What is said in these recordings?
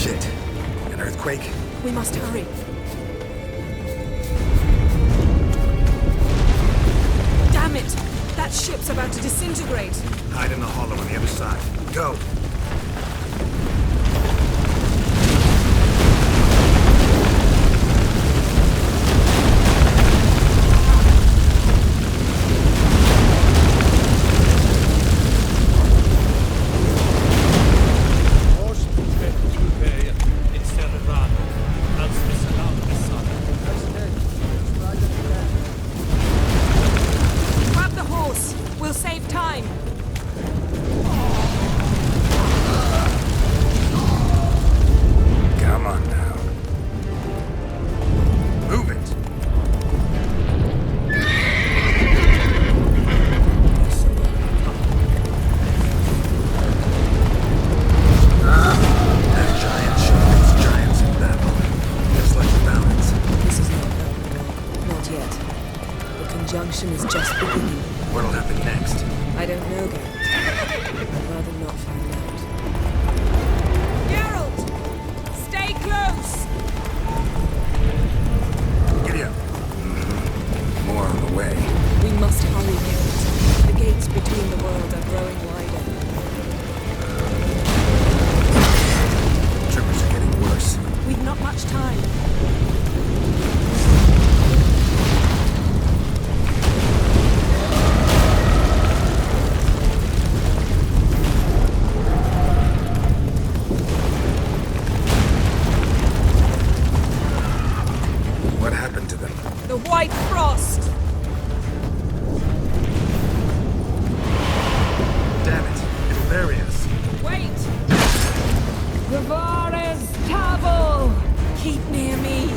Shit. An earthquake? We must hurry. Damn it! That ship's about to disintegrate. Hide in the hollow on the other side. Go! Junction is just beginning. What'll happen next? I don't know, Geralt. I'd rather not find out. Geralt! Stay close! Giddy up. More on the way. We must hurry, Geralt. The gates between the worlds are growing wider. Trippers are getting worse. We've not much time. The White Frost! Damn it! It'll bury us. Wait! Gavares Tavel! Keep near me.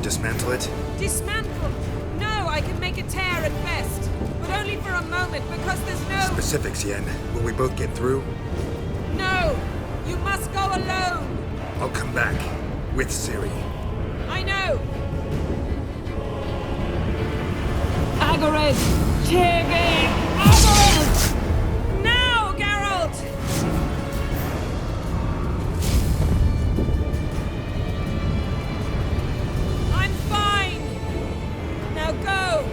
Dismantle it? Dismantle? No, I can make a tear at best. But only for a moment, because there's no... Specifics, Yen. Will we both get through? No! You must go alone! I'll come back. With Ciri. I know! Agares! Tirgate! Agares! Now, Geralt! Go!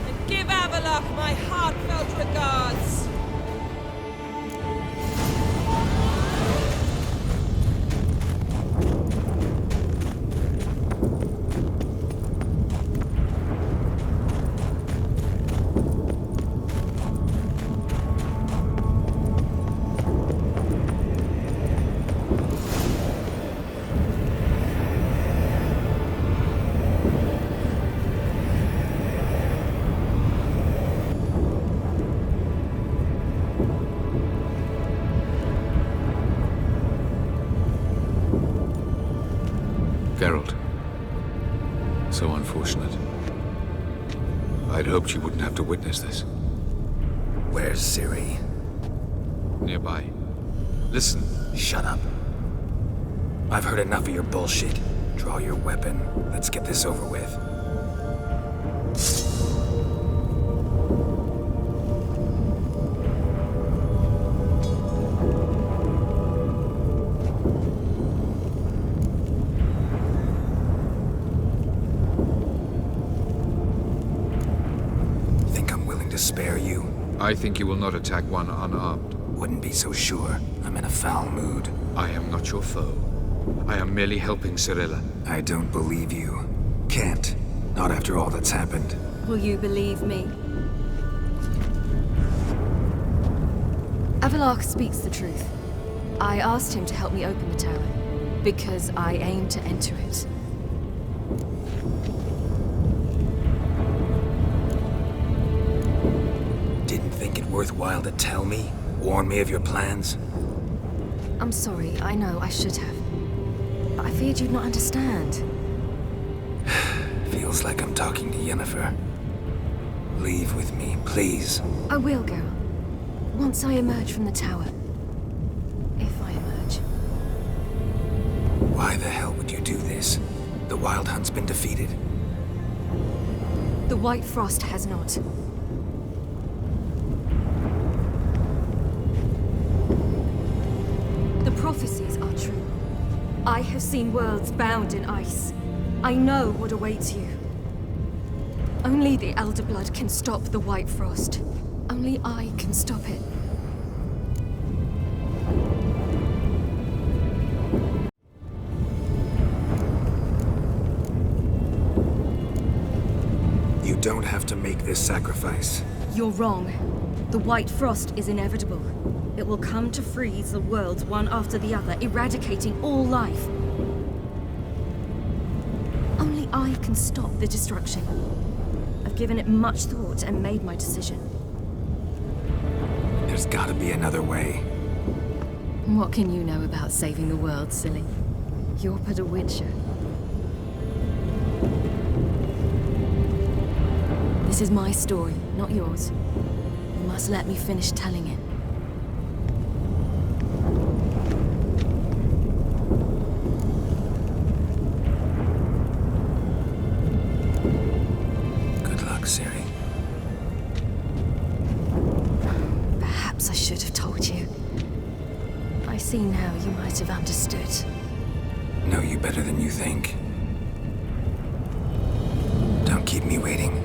And give Avallac'h my heartfelt regards! Geralt. So unfortunate. I'd hoped you wouldn't have to witness this. Where's Ciri? Nearby. Listen. Shut up. I've heard enough of your bullshit. Draw your weapon. Let's get this over with. to spare you? I think you will not attack one unarmed. Wouldn't be so sure. I'm in a foul mood. I am not your foe. I am merely helping Cirilla. I don't believe you. Can't. Not after all that's happened. Will you believe me? Avalark speaks the truth. I asked him to help me open the tower, because I aim to enter it. Didn't think it worthwhile to tell me? Warn me of your plans? I'm sorry, I know I should have. But I feared you'd not understand. Feels like I'm talking to Yennefer. Leave with me, please. I will, Geralt. Once I emerge from the tower. If I emerge. Why the hell would you do this? The Wild Hunt's been defeated. The White Frost has not. The prophecies are true. I have seen worlds bound in ice. I know what awaits you. Only the Elder Blood can stop the White Frost. Only I can stop it. You don't have to make this sacrifice. You're wrong. The White Frost is inevitable. It will come to freeze the worlds one after the other, eradicating all life. Only I can stop the destruction. I've given it much thought and made my decision. There's gotta be another way. What can you know about saving the world, silly? You're but a witcher. This is my story, not yours. You must let me finish telling it. Good luck, Ciri. Perhaps I should have told you. I see now you might have understood. Know you better than you think. Don't keep me waiting.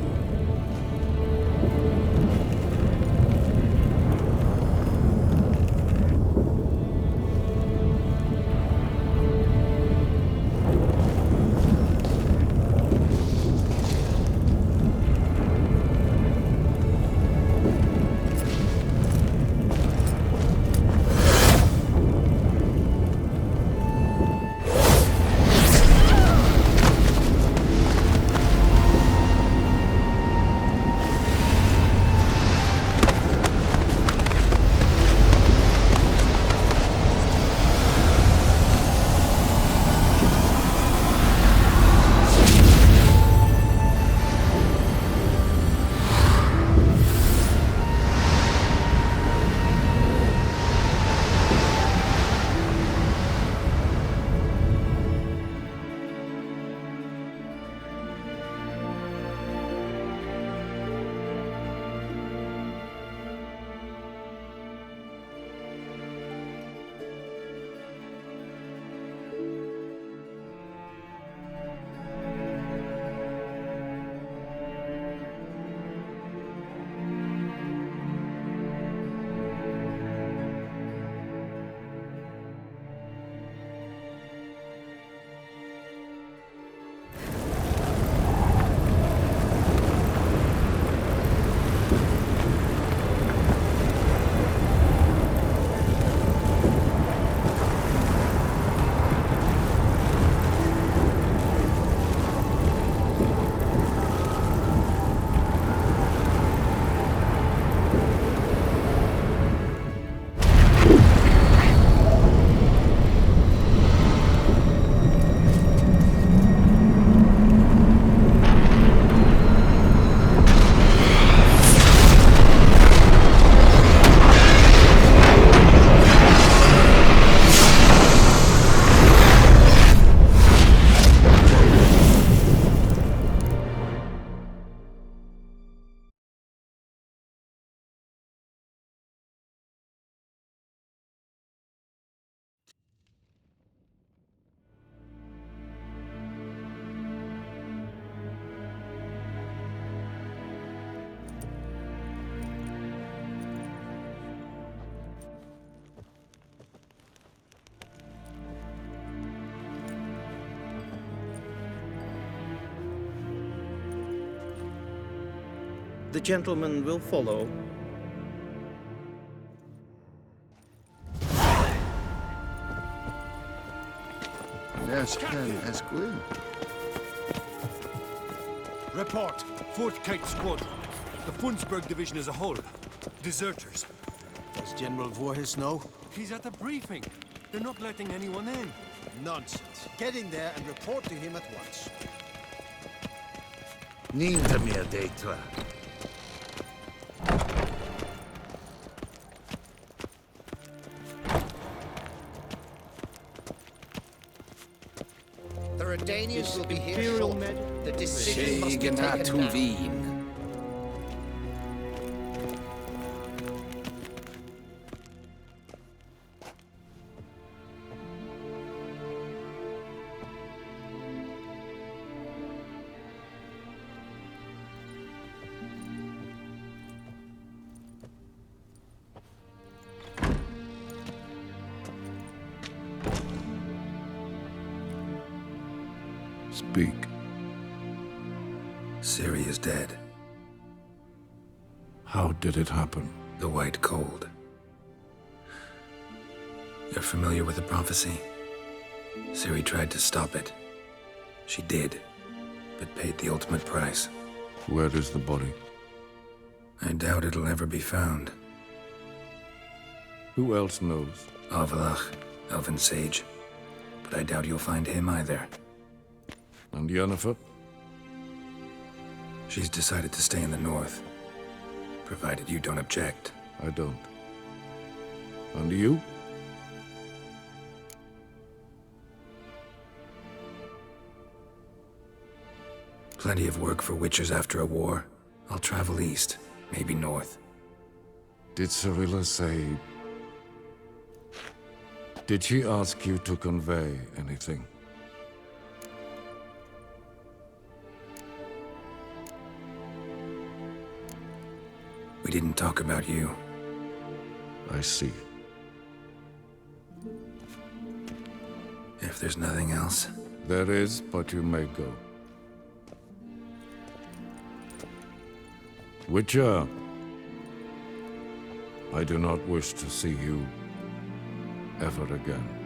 The gentleman will follow. There's Ken Esquin. Report. 4th Kite Squad. The Funsberg Division as a whole. Deserters. Does General Voorhis know? He's at a briefing. They're not letting anyone in. Nonsense. Get in there and report to him at once. Niet meer data. The Redanians will be here Imperial shortly. Majesty. The decision must be taken now. Speak. Ciri is dead. How did it happen? The White Cold. You're familiar with the prophecy? Ciri tried to stop it. She did, but paid the ultimate price. Where is the body? I doubt it'll ever be found. Who else knows? Avallac'h, Elven Sage. But I doubt you'll find him either. And Yennefer? She's decided to stay in the north. Provided you don't object. I don't. And you? Plenty of work for Witchers after a war. I'll travel east, maybe north. Did Cirilla say... Did she ask you to convey anything? We didn't talk about you. I see. If there's nothing else, There is, but you may go. Witcher, I do not wish to see you ever again.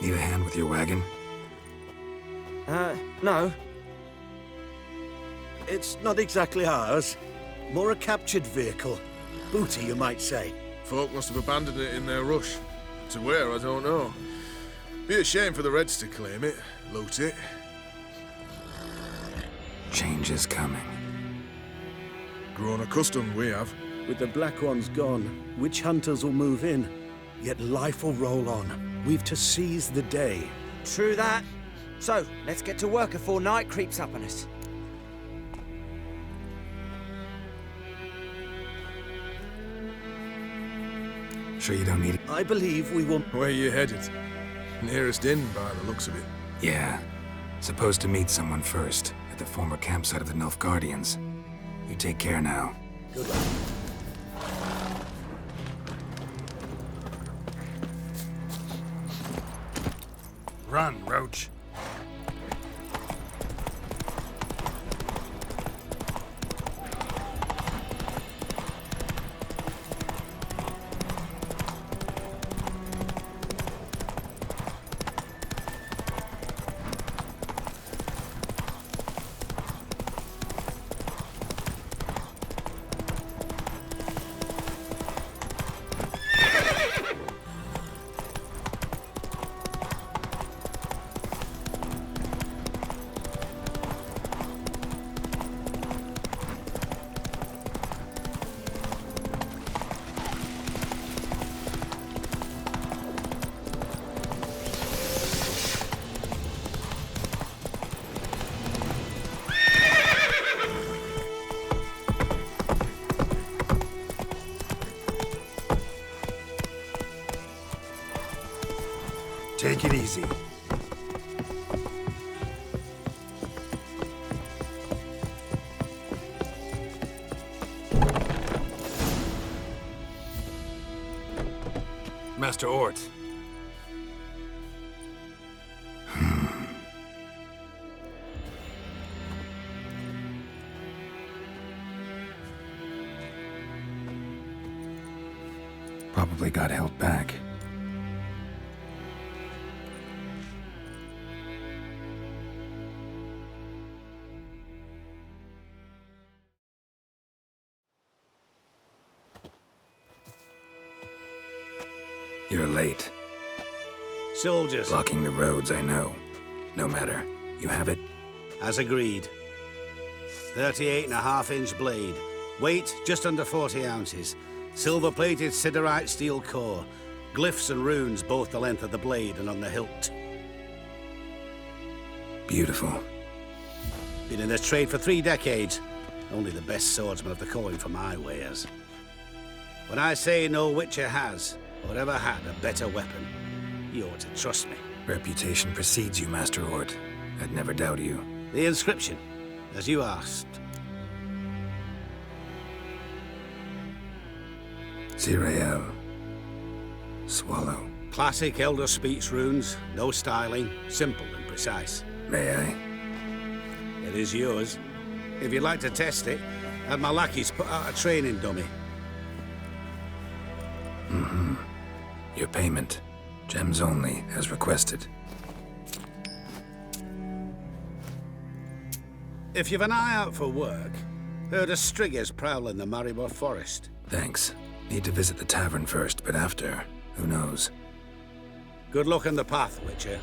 need a hand with your wagon? No. It's not exactly ours. More a captured vehicle. Booty, you might say. Folk must have abandoned it in their rush. To where, I don't know. Be a shame for the Reds to claim it, loot it. Change is coming. Grown accustomed, we have. With the Black Ones gone, witch hunters will move in. Yet life will roll on. We've to seize the day. True that. So, let's get to work before night creeps up on us. Sure you don't need it? I believe we will... Where you headed? Nearest inn, by the looks of it. Yeah. Supposed to meet someone first, at the former campsite of the Nilfgaardians. You take care now. Good luck. Run, Roach. easy. Master Ort. Probably got held back. You're late. Soldiers. Blocking the roads, I know. No matter. You have it? As agreed. 38.5-inch blade. Weight just under 40 ounces. Silver-plated siderite steel core. Glyphs and runes both the length of the blade and on the hilt. Beautiful. Been in this trade for 3 decades. Only the best swordsman of the calling for my wares. When I say no Witcher has, or ever had, a better weapon, you ought to trust me. Reputation precedes you, Master Ort. I'd never doubt you. The inscription, as you asked. Zirael. Swallow. Classic Elder Speech runes, no styling, simple and precise. May I? It is yours. If you'd like to test it, have my lackeys put out a training dummy. Your payment. Gems only, as requested. If you've an eye out for work, heard of Striggers prowling the Maribor Forest. Thanks. Need to visit the tavern first, but after, who knows? Good luck on the path, Witcher.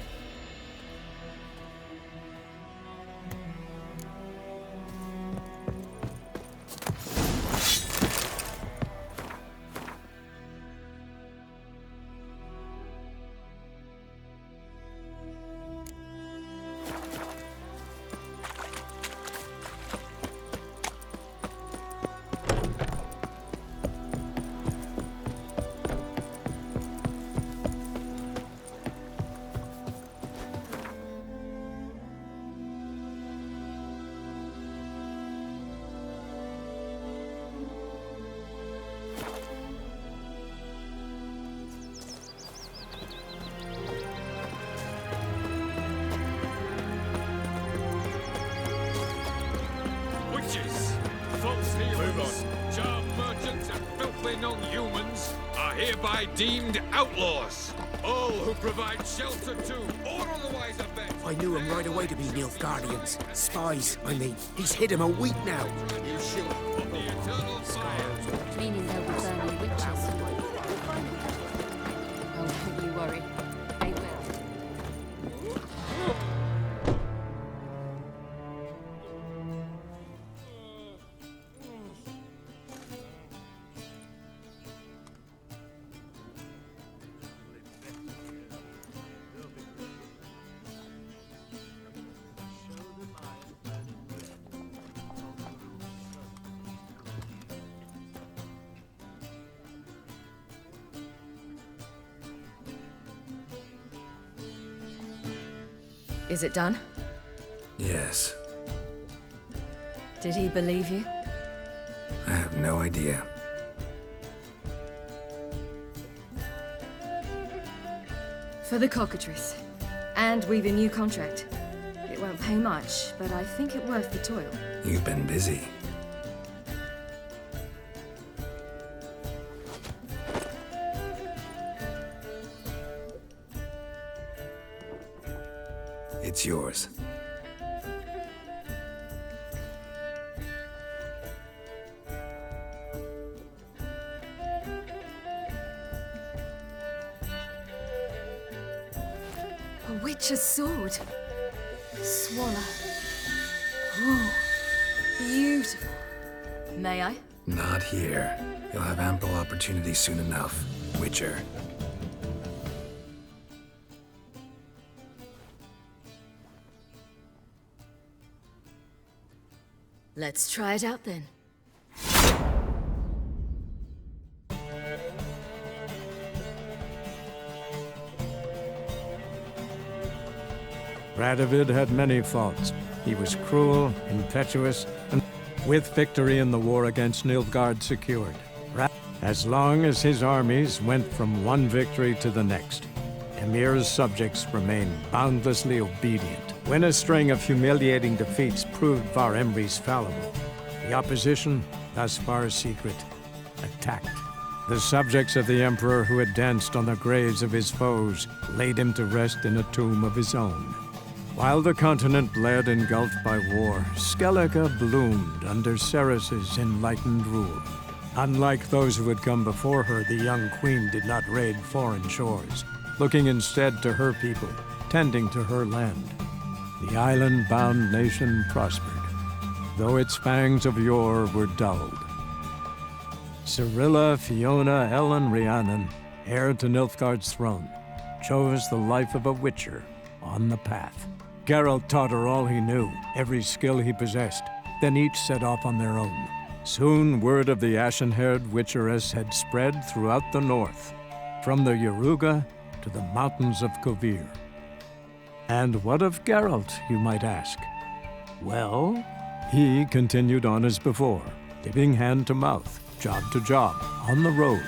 Witches, false healers, charm merchants, and filthy non-humans are hereby deemed outlaws. All who provide shelter to, or otherwise abet. I knew him right away to be Nilfgaardians. Spies, I mean. He's hid him a week now. You shoot of the eternal fire. Meaning they'll be burning witches. Oh, don't you worry. They will. Is it done? Yes. Did he believe you? I have no idea. For the cockatrice. And we've a new contract. It won't pay much, but I think it worth the toil. You've been busy. It's yours. A witch's sword. Swallow. Oh, beautiful. May I? Not here. You'll have ample opportunity soon enough, Witcher. Let's try it out then. Radovid had many faults. He was cruel, impetuous, and with victory in the war against Nilfgaard secured, as long as his armies went from one victory to the next, Emir's subjects remained boundlessly obedient. When a string of humiliating defeats proved Var Emreis fallible, the opposition, thus far secret, attacked. The subjects of the Emperor who had danced on the graves of his foes laid him to rest in a tomb of his own. While the continent bled engulfed by war, Skellige bloomed under Ceres's enlightened rule. Unlike those who had come before her, the young queen did not raid foreign shores, looking instead to her people, tending to her land. The island-bound nation prospered, though its fangs of yore were dulled. Cirilla, Fiona, Ellen, Rhiannon, heir to Nilfgaard's throne, chose the life of a witcher on the path. Geralt taught her all he knew, every skill he possessed, then each set off on their own. Soon word of the ashen-haired witcheress had spread throughout the north, from the Yaruga to the mountains of Kovir. And what of Geralt, you might ask? Well, he continued on as before, living hand to mouth, job to job, on the road,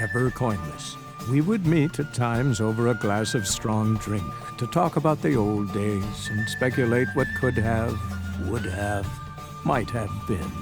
ever coinless. We would meet at times over a glass of strong drink to talk about the old days and speculate what could have, would have, might have been.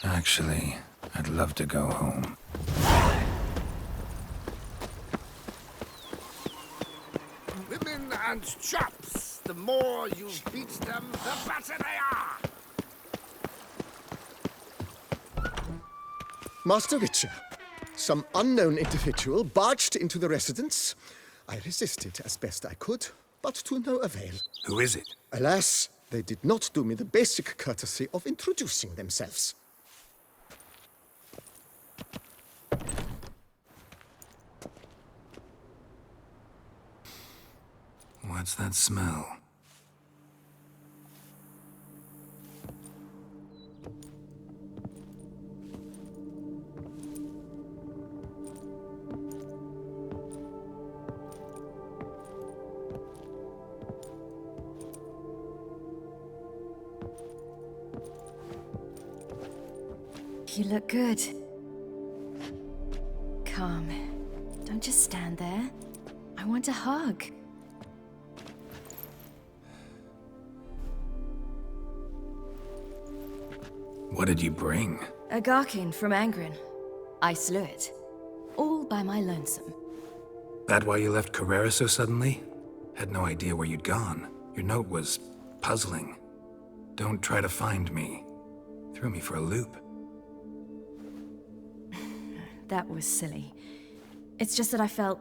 Actually, I'd love to go home. Women and chops. The more you beat them, the better they are. Master Witcher, some unknown individual barged into the residence. I resisted as best I could, but to no avail. Who is it? Alas, they did not do me the basic courtesy of introducing themselves. What's that smell? You look good. Calm. Don't just stand there. I want a hug. What did you bring? A Garkin from Angren. I slew it. All by my lonesome. That why you left Carrera so suddenly? Had no idea where you'd gone. Your note was puzzling. Don't try to find me. Threw me for a loop. That was silly. It's just that I felt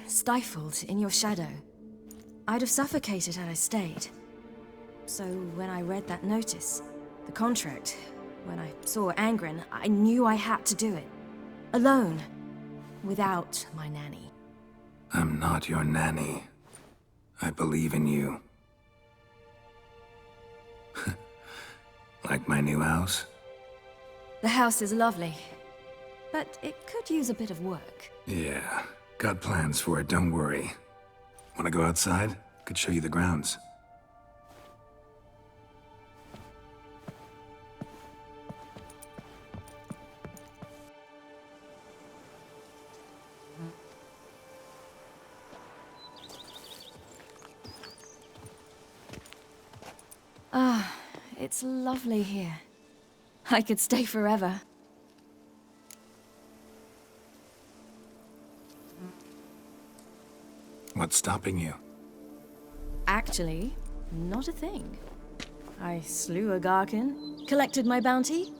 stifled in your shadow. I'd have suffocated had I stayed. So when I read that notice, the contract, when I saw Angren, I knew I had to do it. Alone. Without my nanny. I'm not your nanny. I believe in you. Like my new house? The house is lovely, but it could use a bit of work. Yeah, got plans for it, don't worry. Wanna go outside? Could show you the grounds. Ah, it's lovely here. I could stay forever. What's stopping you? Actually, not a thing. I slew a Garkin, collected my bounty.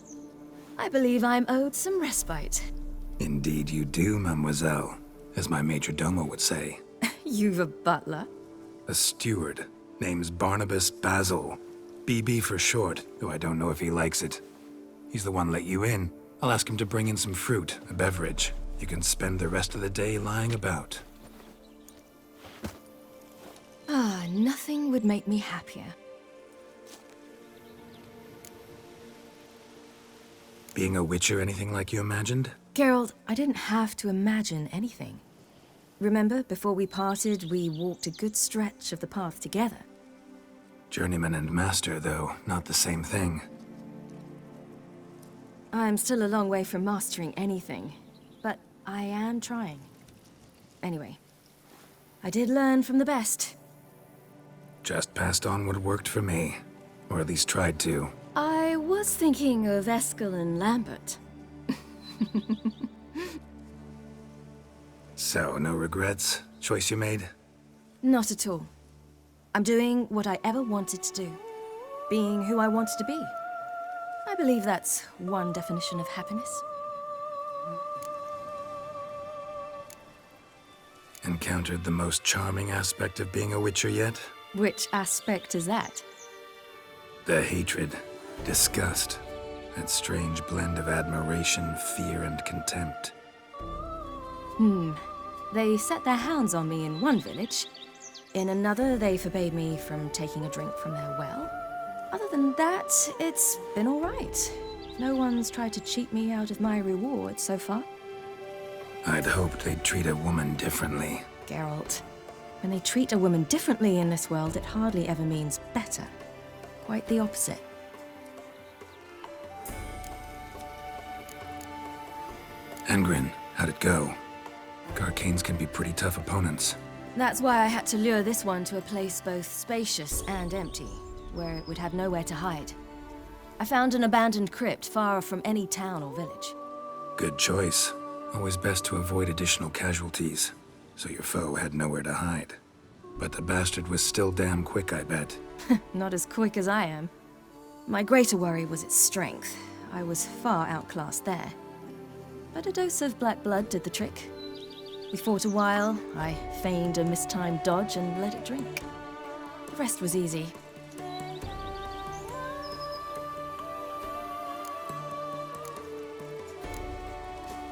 I believe I'm owed some respite. Indeed you do, mademoiselle. As my major domo would say. You've a butler? A steward. Name's Barnabas Basil. BB for short, though I don't know if he likes it. He's the one let you in. I'll ask him to bring in some fruit, a beverage. You can spend the rest of the day lying about. Ah, nothing would make me happier. Being a witcher anything like you imagined? Geralt, I didn't have to imagine anything. Remember, before we parted, we walked a good stretch of the path together. Journeyman and master, though, not the same thing. I'm still a long way from mastering anything, but I am trying. Anyway, I did learn from the best. Just passed on what worked for me. Or at least tried to. I was thinking of Eskel and Lambert. So, no regrets? Choice you made? Not at all. I'm doing what I ever wanted to do. Being who I wanted to be. I believe that's one definition of happiness. Encountered the most charming aspect of being a witcher yet? Which aspect is that? The hatred, disgust, that strange blend of admiration, fear, and contempt. They set their hounds on me in one village. In another, they forbade me from taking a drink from their well. Other than that, it's been all right. No one's tried to cheat me out of my reward so far. I'd hoped they'd treat a woman differently. Geralt, when they treat a woman differently in this world, it hardly ever means better. Quite the opposite. Angren, how'd it go? Garcanes can be pretty tough opponents. That's why I had to lure this one to a place both spacious and empty, where it would have nowhere to hide. I found an abandoned crypt far from any town or village. Good choice. Always best to avoid additional casualties, so your foe had nowhere to hide. But the bastard was still damn quick, I bet. Not as quick as I am. My greater worry was its strength. I was far outclassed there. But a dose of black blood did the trick. We fought a while, I feigned a mistimed dodge and let it drink. The rest was easy.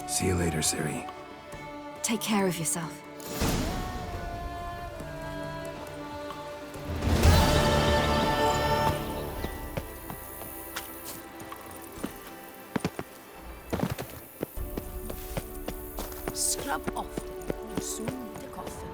See you later, Ciri. Take care of yourself. Scrub off. You'll soon need a coffin.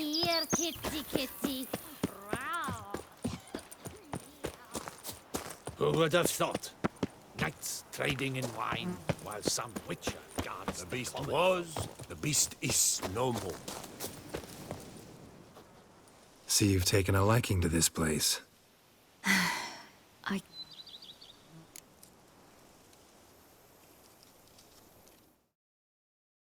Here, kitty, kitty. Who would have thought? Knights trading in wine, while some witcher guards the beast was, the beast is no more. See, you've taken a liking to this place.